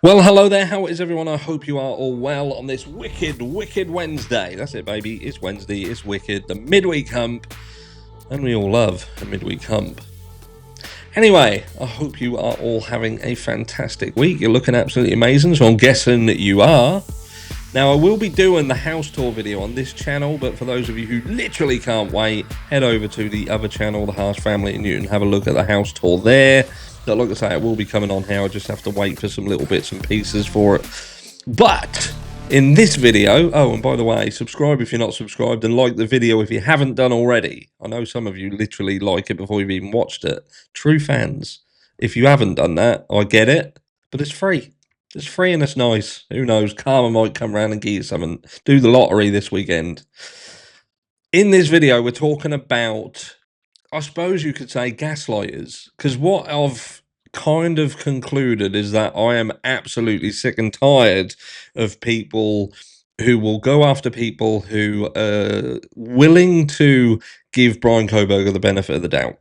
Well, hello there. How is everyone? I hope you are all well on this wicked Wednesday. That's it, baby. It's Wednesday. It's wicked. The midweek hump. And we all love a midweek hump. Anyway, I hope you are all having a fantastic week. You're looking absolutely amazing, so I'm guessing that you are. Now, I will be doing the house tour video on this channel, but for those of you who literally can't wait, head over to the other channel, the Harsh Family in Newton, have a look at the house tour there. So, like I say, it will be coming on here. I just have to wait for some little bits and pieces for it. But in this video, oh, and by the way, subscribe if you're not subscribed and like the video if you haven't done already. I know some of you literally like it before you've even watched it. True fans. If you haven't done that, I get it, but it's free. It's free and it's nice. Who knows? Karma might come around and give you something. Do the lottery this weekend. In this video, we're talking about, I suppose you could say, gaslighters. Because what I've kind of concluded is that I am absolutely sick and tired of people who will go after people who are willing to give Bryan Kohberger the benefit of the doubt.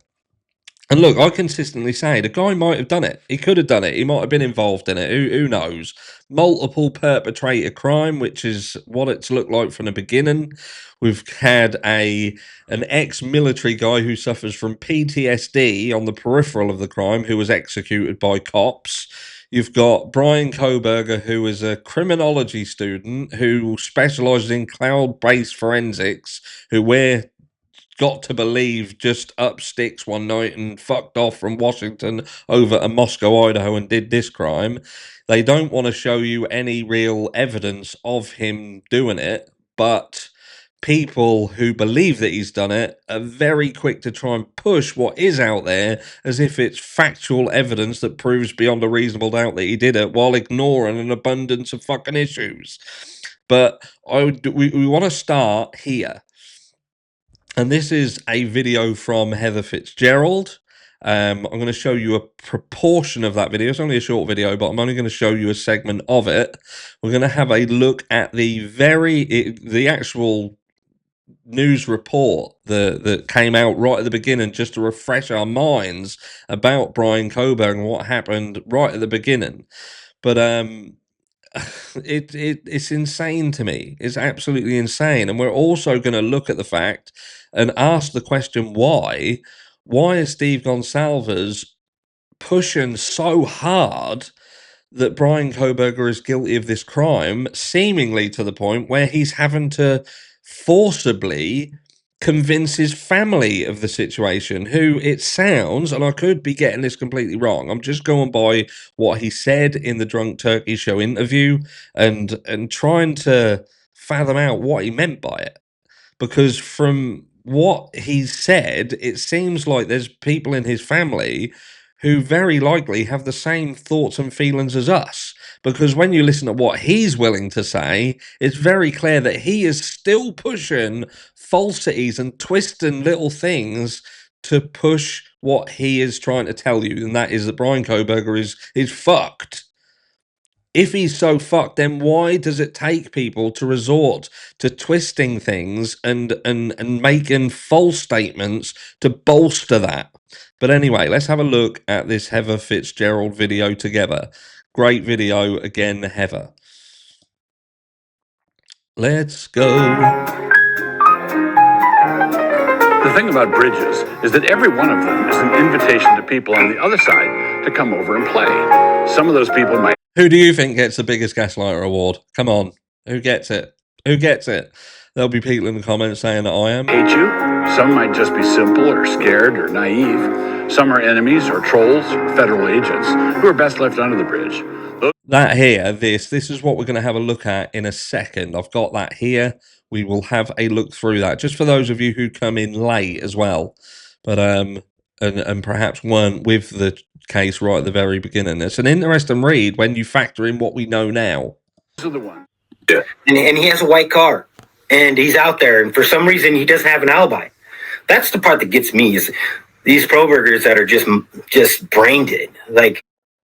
And look, I consistently say the guy might have done it. He could have done it. He might have been involved in it. Who knows? Multiple perpetrator crime, which is what it's looked like from the beginning. We've had an ex-military guy who suffers from PTSD on the peripheral of the crime, who was executed by cops. You've got Bryan Kohberger, who is a criminology student who specialises in cloud-based forensics, who we're got to believe just up sticks one night and fucked off from Washington over to Moscow, Idaho, and did this crime. They don't want to show you any real evidence of him doing it, but people who believe that he's done it are very quick to try and push what is out there as if it's factual evidence that proves beyond a reasonable doubt that he did it, while ignoring an abundance of fucking issues. But we want to start here. And this is a video from Heather Fitzgerald. I'm going to show you a proportion of that video. It's only a short video, but I'm only going to show you a segment of it. We're going to have a look at the actual news report that came out right at the beginning, just to refresh our minds about Bryan Kohberger and what happened right at the beginning. But it's insane to me. It's absolutely insane. And we're also going to look at the fact and ask the question, why is Steve Gonsalves pushing so hard that Bryan Kohberger is guilty of this crime, seemingly to the point where he's having to forcibly convince his family of the situation, who it sounds, and I could be getting this completely wrong, I'm just going by what he said in the Drunk Turkey Show interview and trying to fathom out what he meant by it. Because from what he said, it seems like there's people in his family who very likely have the same thoughts and feelings as us. Because when you listen to what he's willing to say, it's very clear that he is still pushing falsities and twisting little things to push what he is trying to tell you, and that is that Bryan Kohberger is fucked. If he's so fucked, then why does it take people to resort to twisting things and making false statements to bolster that? But anyway, let's have a look at this Heather Fitzgerald video together. Great video again, Heather. Let's go. The thing about bridges is that every one of them is an invitation to people on the other side to come over and play. Some of those people might... Who do you think gets the biggest Gaslighter award? Come on. Who gets it? Who gets it? There'll be people in the comments saying that I am. hate you. Some might just be simple or scared or naive. Some are enemies or trolls or federal agents who are best left under the bridge. That here, this is what we're going to have a look at in a second. I've got that here. We will have a look through that, just for those of you who come in late as well. But and perhaps weren't with the case right at the very beginning. It's an interesting read when you factor in what we know now. Those are the ones. Yeah. And he has a white car, and he's out there, and for some reason he doesn't have an alibi. That's the part that gets me, is these Kohbergers that are just brain dead. Like,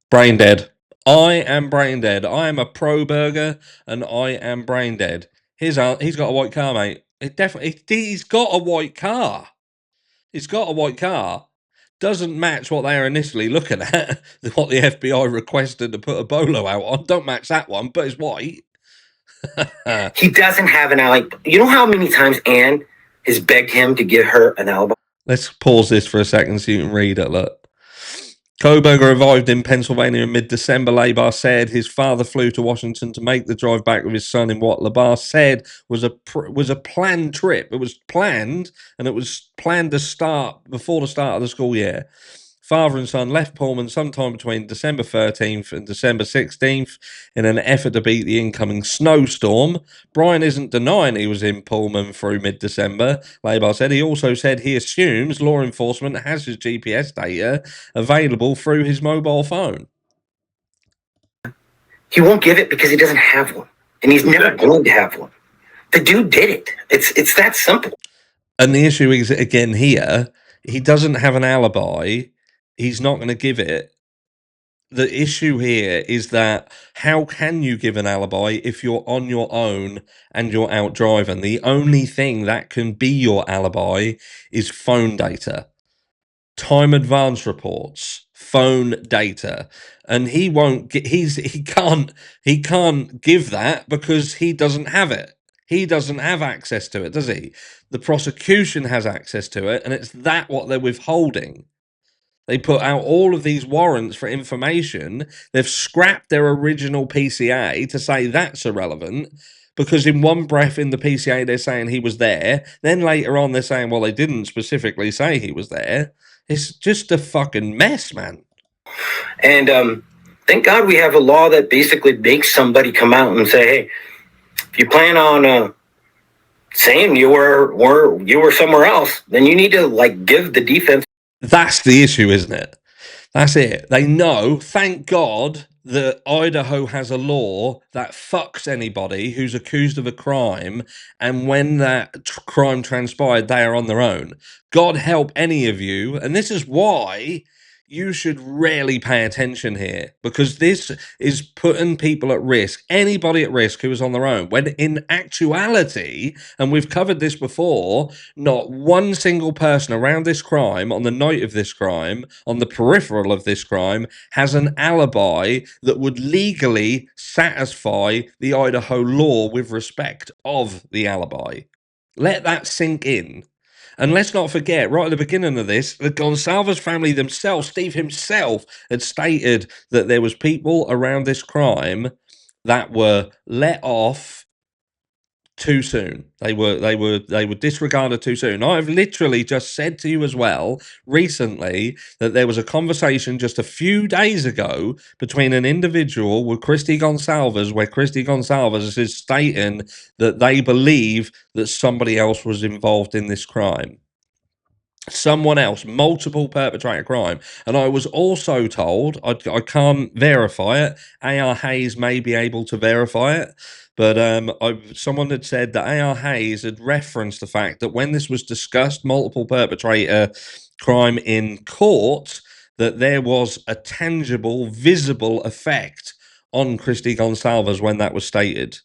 brain dead. I am brain dead. I am a Kohberger, and I am brain dead. He's got a white car, mate. He's got a white car. He's got a white car. doesn't match what they are initially looking at, what the FBI requested to put a bolo out on. Don't match that one, but it's white. He doesn't have an alibi. You know how many times Anne has begged him to give her an alibi? Let's pause this for a second so you can read it. Look. Kohberger arrived in Pennsylvania in mid-December. Labar said his father flew to Washington to make the drive back with his son in what Labar said was a planned trip. It was planned, and it was planned to start before the start of the school year. Father and son left Pullman sometime between December 13th and December 16th in an effort to beat the incoming snowstorm. Bryan isn't denying he was in Pullman through mid-December. Labar said he also said he assumes law enforcement has his GPS data available through his mobile phone. He won't give it because he doesn't have one, and he's never going to have one. The dude did it. It's that simple. And the issue is, again, here, he doesn't have an alibi. He's not going to give it. The issue here is that how can you give an alibi if you're on your own and you're out driving? The only thing that can be your alibi is phone data, time advance reports, phone data. And he won't get, he can't give that because he doesn't have it. He doesn't have access to it, does he? The prosecution has access to it, and it's that what they're withholding. They put out all of these warrants for information. They've scrapped their original PCA to say that's irrelevant because in one breath in the PCA they're saying he was there. Then later on they're saying, well, they didn't specifically say he was there. It's just a fucking mess, man. And thank God we have a law that basically makes somebody come out and say, hey, if you plan on saying you were somewhere else, then you need to like give the defense. That's the issue, isn't it? That's it. They know, thank God, that Idaho has a law that fucks anybody who's accused of a crime, and when that crime transpired, they are on their own. God help any of you, and this is why you should really pay attention here, because this is putting people at risk, anybody at risk who is on their own, when in actuality, and we've covered this before, not one single person around this crime, on the night of this crime, on the peripheral of this crime, has an alibi that would legally satisfy the Idaho law with respect of the alibi. Let that sink in. And let's not forget, right at the beginning of this, the Gonsalves family themselves, Steve himself, had stated that there was people around this crime that were let off too soon. They were disregarded too soon. I've literally just said to you as well recently that there was a conversation just a few days ago between an individual with Christy Gonsalves, where Christy Gonsalves is stating that they believe that somebody else was involved in this crime. Someone else, multiple perpetrator crime. And I was also told, I can't verify it, A.R. Hayes may be able to verify it, but someone had said that A.R. Hayes had referenced the fact that when this was discussed, multiple perpetrator crime in court, that there was a tangible, visible effect on Christy Gonsalves when that was stated.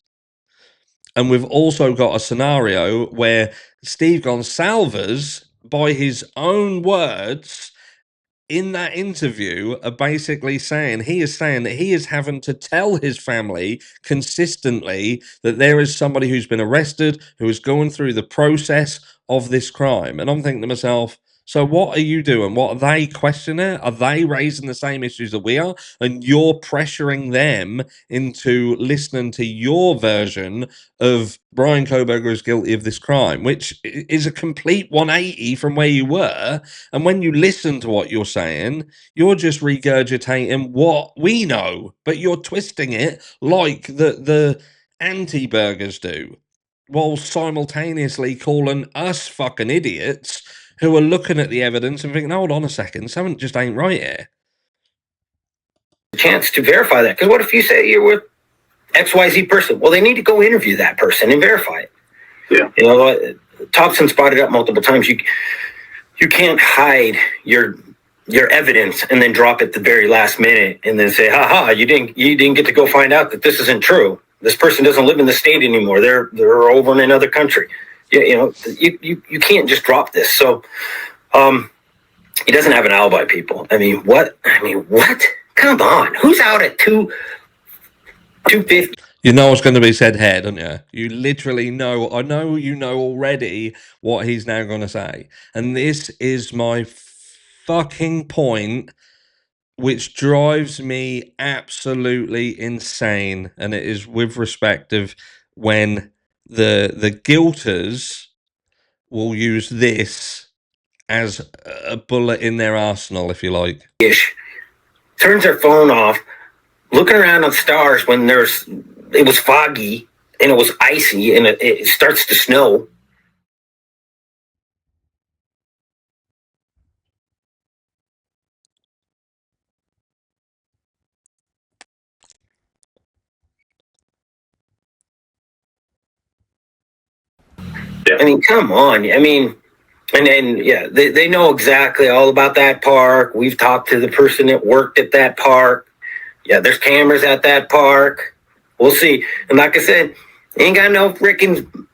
And we've also got a scenario where Steve Gonsalves, by his own words, in that interview, are basically saying he is having to tell his family consistently that there is somebody who's been arrested, who is going through the process of this crime. And I'm thinking to myself, so what are you doing? What are they questioning? Are they raising the same issues that we are? And you're pressuring them into listening to your version of Bryan Kohberger is guilty of this crime, which is a complete 180 from where you were. And when you listen to what you're saying, you're just regurgitating what we know, but you're twisting it like the anti-burgers do, while simultaneously calling us fucking idiots who are looking at the evidence and thinking, hold on a second, something just ain't right here. Chance to verify that. Because what if you say you're with XYZ person? Well, they need to go interview that person and verify it. Yeah. You know, Thompson's brought it up multiple times. You can't hide your evidence and then drop it the very last minute and then say, haha, you didn't get to go find out that this isn't true. This person doesn't live in the state anymore. They're over in another country. You know, you can't just drop this. So He doesn't have an alibi, people. I mean, what? Come on. Who's out at 250? You know what's going to be said here, don't you? You literally know. I know you know already what he's now going to say. And this is my fucking point, which drives me absolutely insane. And it is with respect of when the guilters will use this as a bullet in their arsenal, if you like. Turns their phone off, looking around on stars when it was foggy and it was icy and it starts to snow. Yeah. I mean, come on. I mean, and then, yeah, they know exactly all about that park. We've talked to the person that worked at that park. Yeah, there's cameras at that park. We'll see. And like I said, ain't got no freaking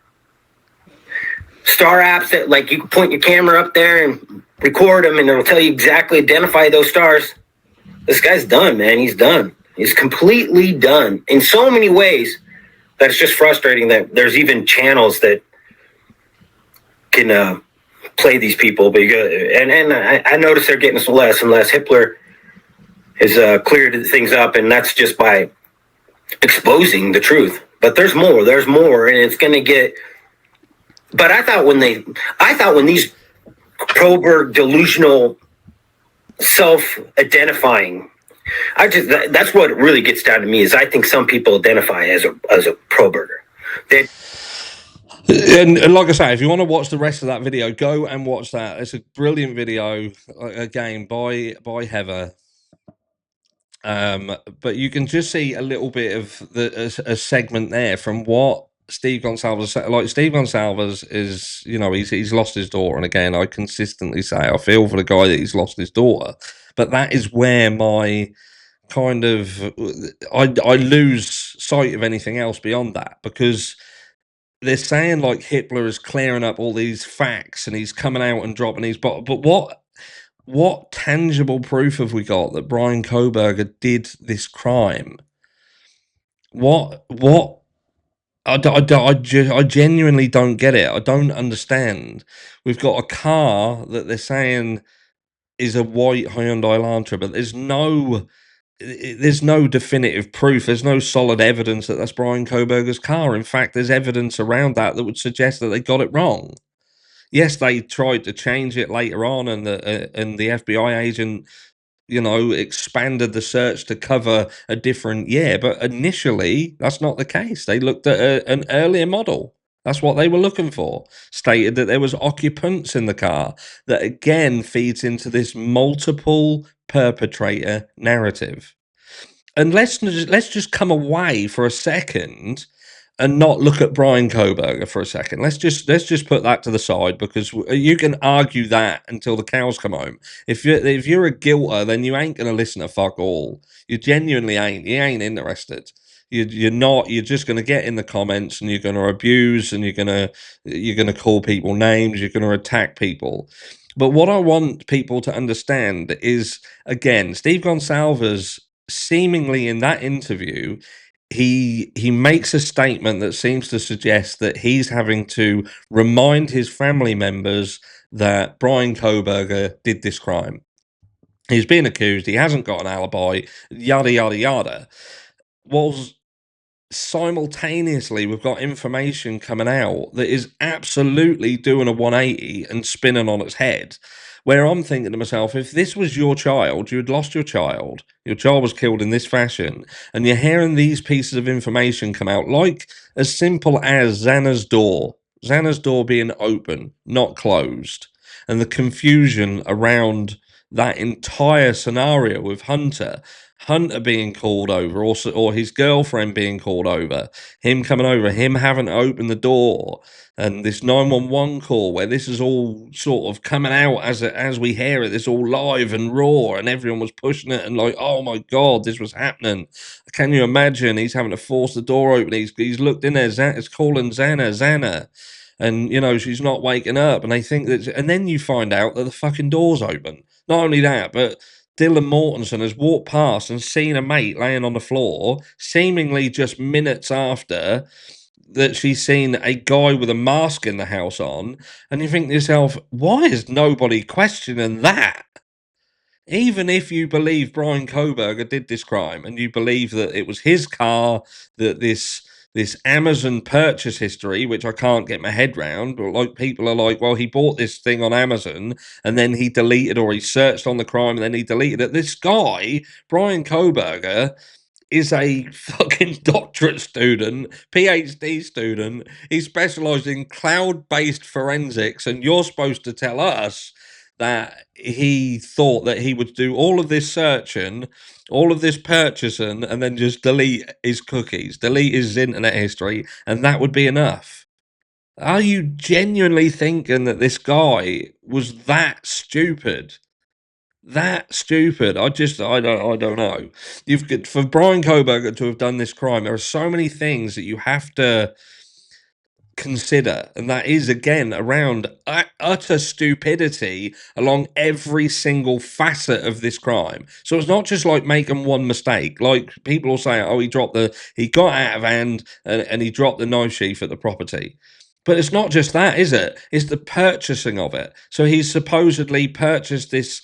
star apps that, like, you can point your camera up there and record them and it'll tell you exactly, identify those stars. This guy's done, man. He's done. He's completely done in so many ways that it's just frustrating that there's even channels that can play these people. But I notice they're getting less and less. Hitler has cleared things up, and that's just by exposing the truth. But there's more, and it's going to get. But I thought when these Kohberger delusional, self-identifying, that's what really gets down to me is I think some people identify as a Kohberger. And like I say, if you want to watch the rest of that video, go and watch that. It's a brilliant video, again, by Heather. But you can just see a little bit of a segment there from what Steve Gonsalves said. Like, Steve Gonsalves is, you know, he's lost his daughter, and again, I consistently say I feel for the guy that he's lost his daughter, but that is where my kind of I lose sight of anything else beyond that, because they're saying like Hitler is clearing up all these facts and he's coming out and dropping these, but what tangible proof have we got that Bryan Kohberger did this crime? What I genuinely don't get it. I don't understand. We've got a car that they're saying is a white Hyundai Elantra, but there's no definitive proof. There's no solid evidence that that's Bryan Kohberger's car. In fact, there's evidence around that would suggest that they got it wrong. Yes, they tried to change it later on, and the FBI agent, you know, expanded the search to cover a different year. But initially, that's not the case. They looked at an earlier model. That's what they were looking for. Stated that there was occupants in the car. That again feeds into this multiple perpetrator narrative. And let's just come away for a second and not look at Bryan Kohberger for a second. Let's just put that to the side, because you can argue that until the cows come home. If you're a guilter, then you ain't gonna listen to fuck all. You genuinely ain't. You ain't interested. You're not. You're just gonna get in the comments and you're gonna abuse and you're gonna call people names. You're gonna attack people. But what I want people to understand is, again, Steve Gonsalves seemingly in that interview, he makes a statement that seems to suggest that he's having to remind his family members that Bryan Kohberger did this crime. He's being accused. He hasn't got an alibi. Yada yada yada. Was simultaneously we've got information coming out that is absolutely doing a 180 and spinning on its head, where I'm thinking to myself, if this was your child, you had lost your child was killed in this fashion, and you're hearing these pieces of information come out, like as simple as Xana's door being open, not closed, and the confusion around that entire scenario with Hunter being called over, or his girlfriend being called over, him coming over, him having to open the door, and this 911 call where this is all sort of coming out as we hear it, this all live and raw, and everyone was pushing it and like, oh my God, this was happening. Can you imagine? He's having to force the door open. He's looked in there, it's calling Xana. And, you know, she's not waking up, and they think that, and then you find out that the fucking door's open. Not only that, but Dylan Mortensen has walked past and seen a mate laying on the floor, seemingly just minutes after that she's seen a guy with a mask in the house on, and you think to yourself, why is nobody questioning that? Even if you believe Bryan Kohberger did this crime and you believe that it was his car, that this Amazon purchase history, which I can't get my head round, but like people are like, well, he bought this thing on Amazon and then he deleted, or he searched on the crime and then he deleted it. This guy, Bryan Kohberger, is a fucking doctorate student, PhD student. He specialized in cloud-based forensics, and you're supposed to tell us that he thought that he would do all of this searching, all of this purchasing, and then just delete his cookies, delete his internet history, and that would be enough. Are you genuinely thinking that this guy was that stupid? That stupid. I don't know. You've got, for Bryan Kohberger to have done this crime, there are so many things that you have to consider, and that is again around utter stupidity along every single facet of this crime. So it's not just like making one mistake. Like people will say, oh, he got out of hand and he dropped the knife sheath at the property. But it's not just that, is it? It's the purchasing of it. So he's supposedly purchased this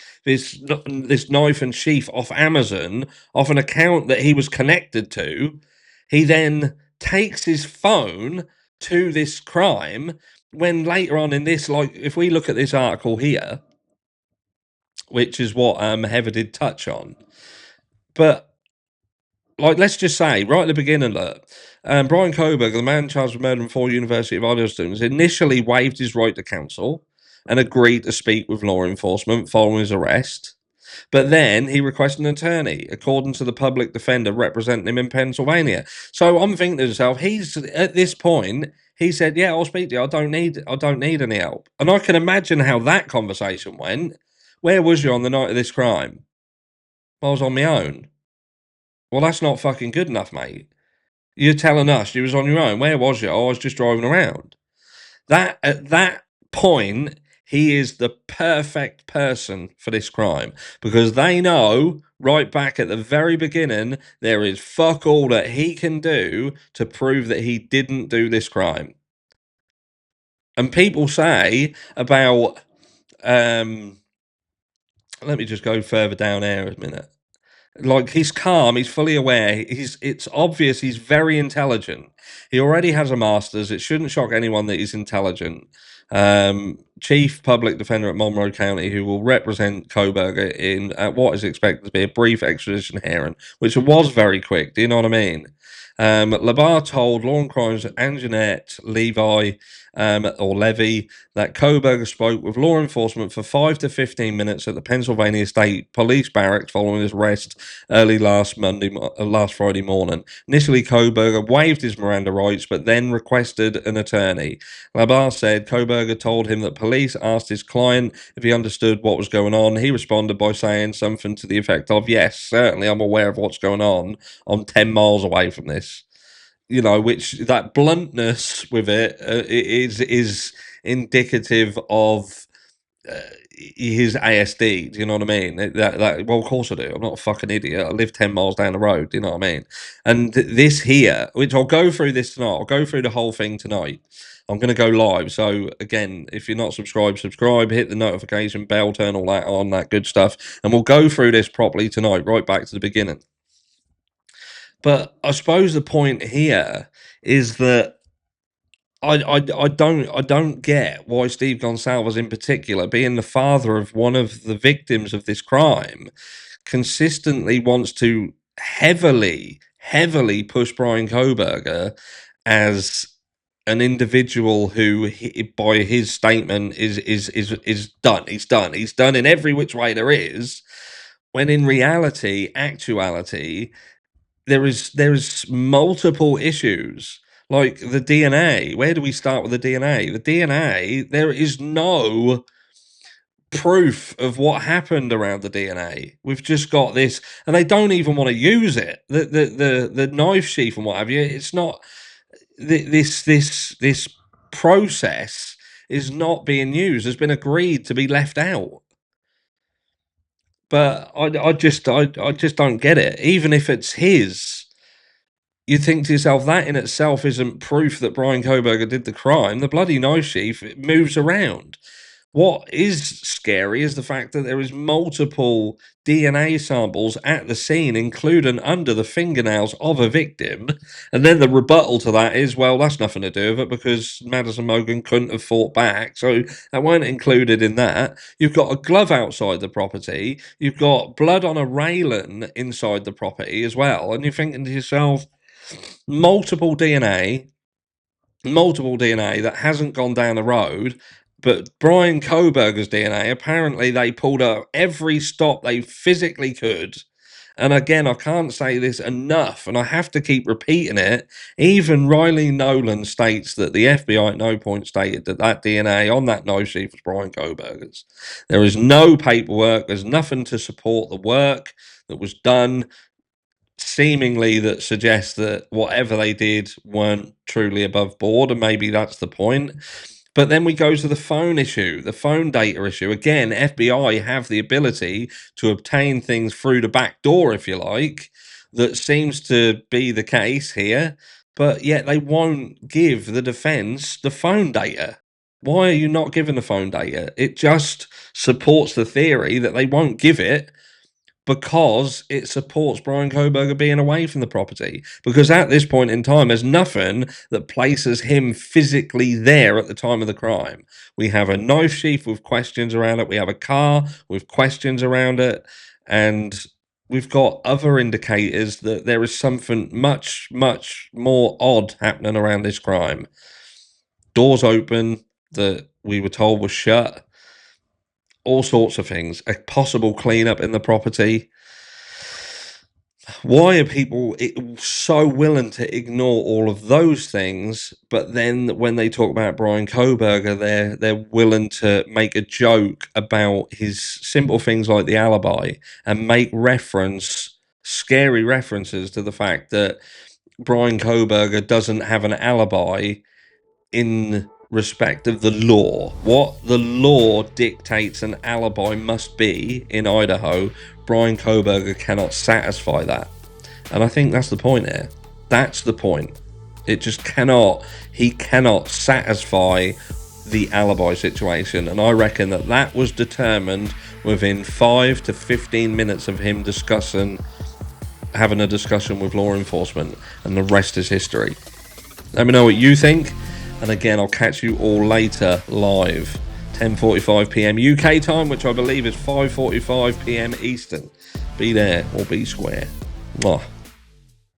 knife and sheath off Amazon, off an account that he was connected to. He then takes his phone to this crime, when later on in this, like if we look at this article here, which is what Heather did touch on, but like, let's just say, right at the beginning, look, Bryan Kohberger, the man charged with murdering 4 University of Idaho students, initially waived his right to counsel and agreed to speak with law enforcement following his arrest. But then he requested an attorney, according to the public defender representing him in Pennsylvania. So I'm thinking to myself, he's at this point, he said, "Yeah, I'll speak to you. I don't need any help." And I can imagine how that conversation went. Where was you on the night of this crime? I was on my own. Well, that's not fucking good enough, mate. You're telling us you was on your own. Where was you? I was just driving around. That at that point, he is the perfect person for this crime, because they know right back at the very beginning there is fuck all that he can do to prove that he didn't do this crime. And people say about let me just go further down there a minute. Like, he's calm, he's fully aware, it's obvious he's very intelligent. He already has a master's. It shouldn't shock anyone that he's intelligent. Chief Public Defender at Monroe County, who will represent Kohberger in what is expected to be a brief extradition hearing, which was very quick. Do you know what I mean? Labar told Law and Crimes Anjanette Levi, or Levy, that Kohberger spoke with law enforcement for 5 to 15 minutes at the Pennsylvania State Police Barracks following his arrest early last Friday morning. Initially, Kohberger waived his Miranda rights, but then requested an attorney. Labar said Kohberger told him that police asked his client if he understood what was going on. He responded by saying something to the effect of, "Yes, certainly, I'm aware of what's going on. I'm 10 miles away from this." You know, which that bluntness with it is indicative of his ASD. Do you know what I mean? Well, of course I do. I'm not a fucking idiot. I live 10 miles down the road. Do you know what I mean? And this here, which I'll go through this tonight. I'll go through the whole thing tonight. I'm going to go live. So again, if you're not subscribed, subscribe, hit the notification bell, turn all that on, that good stuff. And we'll go through this properly tonight, right back to the beginning. But I suppose the point here is that I don't get why Steve Gonsalves in particular, being the father of one of the victims of this crime, consistently wants to heavily push Bryan Kohberger as an individual who, by his statement, is done. He's done in every which way there is. When in actuality, there is multiple issues, like the DNA. Where do we start with the DNA? The DNA, there is no proof of what happened around the DNA. We've just got this, and they don't even want to use it. The knife sheath and what have you. It's not this process is not being used. Has been agreed to be left out. But I just don't get it. Even if it's his, you think to yourself, that in itself isn't proof that Bryan Kohberger did the crime. The bloody knife sheath, it moves around. What is scary is the fact that there is multiple DNA samples at the scene, including under the fingernails of a victim. And then the rebuttal to that is, well, that's nothing to do with it because Madison Mogan couldn't have fought back. So that weren't included in that. You've got a glove outside the property. You've got blood on a railing inside the property as well. And you're thinking to yourself, multiple DNA that hasn't gone down the road. But Bryan Kohberger's DNA, apparently they pulled out every stop they physically could. And again, I can't say this enough, and I have to keep repeating it. Even Riley Nolan states that the FBI at no point stated that DNA on that knife sheath was Bryan Kohberger's. There is no paperwork. There's nothing to support the work that was done, seemingly that suggests that whatever they did weren't truly above board, and maybe that's the point. But then we go to the phone issue, the phone data issue. Again, FBI have the ability to obtain things through the back door, if you like. That seems to be the case here, but yet they won't give the defense the phone data. Why are you not giving the phone data? It just supports the theory that they won't give it because it supports Bryan Kohberger being away from the property. Because at this point in time, there's nothing that places him physically there at the time of the crime. We have a knife sheath with questions around it. We have a car with questions around it. And we've got other indicators that there is something much, much more odd happening around this crime. Doors open that we were told was shut. All sorts of things, a possible cleanup in the property. Why are people so willing to ignore all of those things, but then when they talk about Bryan Kohberger, they're willing to make a joke about his simple things like the alibi and make scary references to the fact that Bryan Kohberger doesn't have an alibi in respect of the law. What the law dictates an alibi must be in Idaho, Bryan Kohberger cannot satisfy that. And I think that's the point here. That's the point. It just he cannot satisfy the alibi situation. And I reckon that was determined within 5 to 15 minutes of him having a discussion with law enforcement, and the rest is history. Let me know what you think. And again, I'll catch you all later live, 10:45 p.m. UK time, which I believe is 5:45 p.m. Eastern. Be there or be square. Mwah.